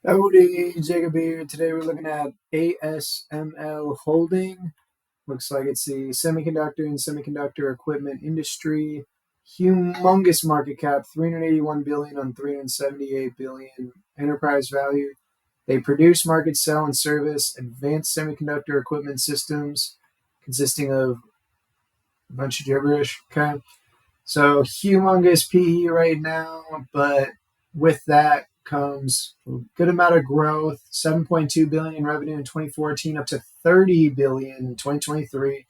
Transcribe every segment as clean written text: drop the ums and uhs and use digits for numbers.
Howdy, Jacob here. Today we're looking at ASML Holding. Looks like it's the semiconductor and semiconductor equipment industry. Humongous market cap, 381 billion on 378 billion enterprise value. They produce, market, sell, and service advanced semiconductor equipment systems consisting of a bunch of gibberish. Okay. So humongous PE right now, but with that comes a good amount of growth, 7.2 billion in revenue in 2014 up to 30 billion in 2023.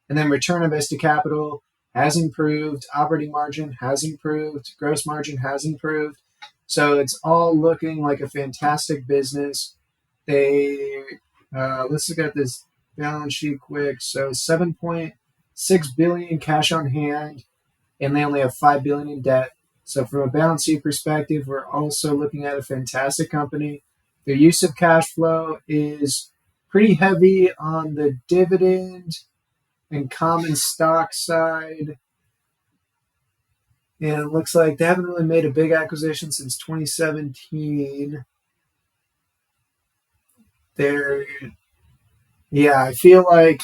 And then return on invested capital has improved, operating margin has improved, gross margin has improved. So it's all looking like a fantastic business. They let's look at this balance sheet quick. So 7.6 billion cash on hand, and they only have 5 billion in debt. So from a balance sheet perspective, we're also looking at a fantastic company. Their use of cash flow is pretty heavy on the dividend and common stock side. And it looks like they haven't really made a big acquisition since 2017. They're, yeah, I feel like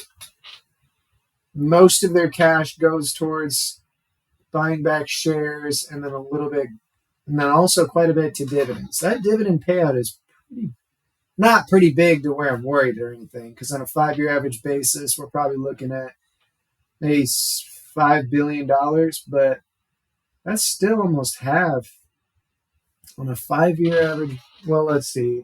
most of their cash goes towards buying back shares, and then a little bit, and then also quite a bit to dividends. That dividend payout is not pretty big to where I'm worried or anything, because on a 5-year average basis, we're probably looking at maybe $5 billion, but that's still almost half on a 5-year average. Well, let's see.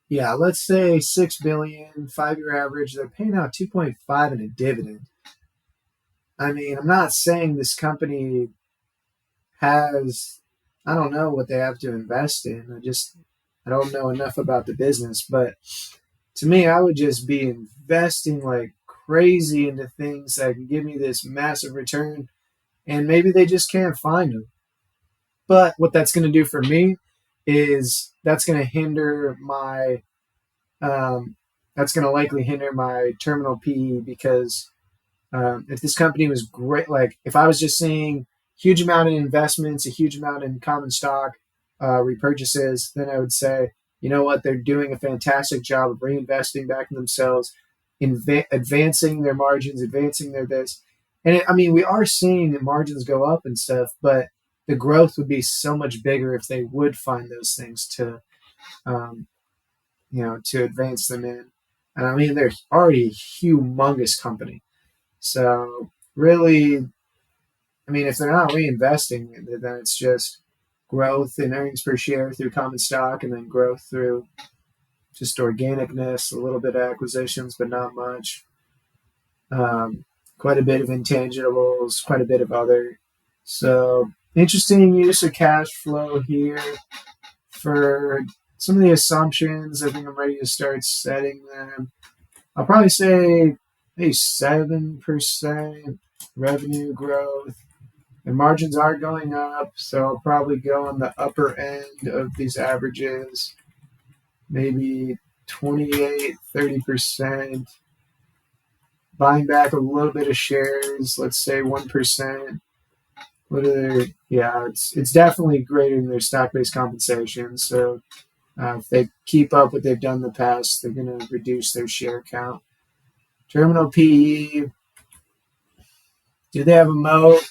Yeah, let's say 6 billion, 5-year average. They're paying out 2.5 in a dividend. I mean, I'm not saying this company has, I don't know what they have to invest in. I don't know enough about the business, but to me, I would just be investing like crazy into things that can give me this massive return, and maybe they just can't find them. But what that's going to do for me is that's going to hinder my, that's going to likely hinder my terminal PE, because if this company was great, like if I was just seeing huge amount in investments, a huge amount in common stock repurchases, then I would say, you know what, they're doing a fantastic job of reinvesting back in themselves, advancing their margins, advancing their this. And I mean, we are seeing the margins go up and stuff, but the growth would be so much bigger if they would find those things to, um, to advance them in. And I mean, they're already a humongous company. So really, I mean, if they're not reinvesting, then it's just growth in earnings per share through common stock, and then growth through just organicness, a little bit of acquisitions, but not much. Quite a bit of intangibles, quite a bit of other. So interesting use of cash flow here for some of the assumptions. I think I'm ready to start setting them. I'll probably say maybe 7% revenue growth. And margins are going up, so I'll probably go on the upper end of these averages, maybe 28, 30%. Buying back a little bit of shares, let's say 1%. What are their, yeah, it's definitely greater than their stock-based compensation. So if they keep up what they've done in the past, they're going to reduce their share count. Terminal PE, do they have a moat?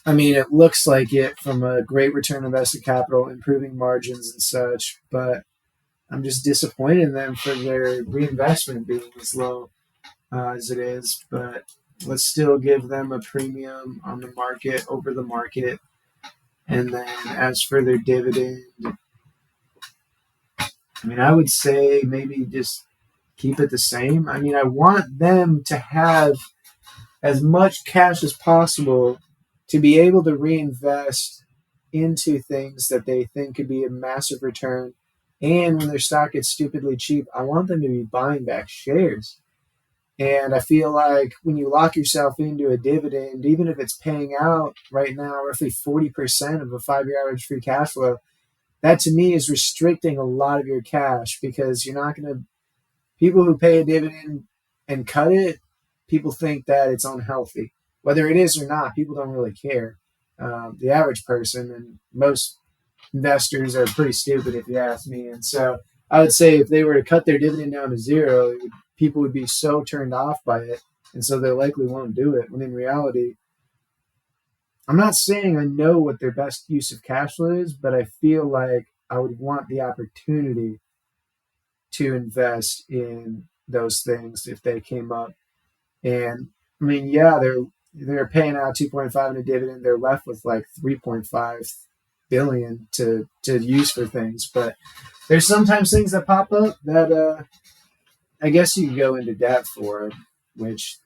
I mean, it looks like it from a great return on invested capital, improving margins and such, but I'm just disappointed in them for their reinvestment being as low as it is. But let's still give them a premium on the market, over the market. And then as for their dividend, I mean, I would say maybe just keep it the same. I mean, I want them to have as much cash as possible to be able to reinvest into things that they think could be a massive return. And when their stock gets stupidly cheap, I want them to be buying back shares. And I feel like when you lock yourself into a dividend, even if it's paying out right now roughly 40% of a 5-year average free cash flow, that to me is restricting a lot of your cash, because you're not going to, people who pay a dividend and cut it, people think that it's unhealthy. Whether it is or not, people don't really care. The average person and most investors are pretty stupid, if you ask me. And so I would say if they were to cut their dividend down to zero, people would be so turned off by it. And so they likely won't do it. When in reality, I'm not saying I know what their best use of cash flow is, but I feel like I would want the opportunity to invest in those things if they came up. And I mean, yeah, they're paying out 2.5 in a dividend. They're left with like 3.5 billion to use for things. But there's sometimes things that pop up that I guess you can go into debt for, which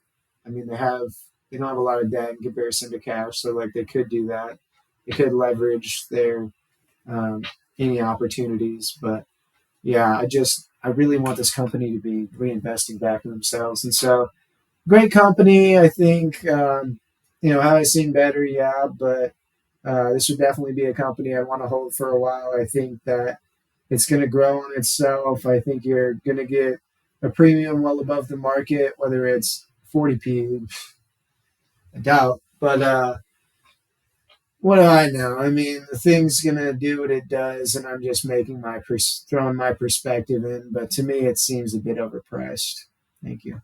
I mean they don't have a lot of debt in comparison to cash, so like they could do that. They could leverage their um, any opportunities, but yeah, I really want this company to be reinvesting back in themselves, and so great company. I think have I seen better? Yeah, but this would definitely be a company I want to hold for a while. I think that it's going to grow on itself. I think you're going to get a premium well above the market, whether it's 40p, I doubt. But what do I know? I mean, the thing's going to do what it does, and I'm just making throwing my perspective in. But to me, it seems a bit overpriced. Thank you.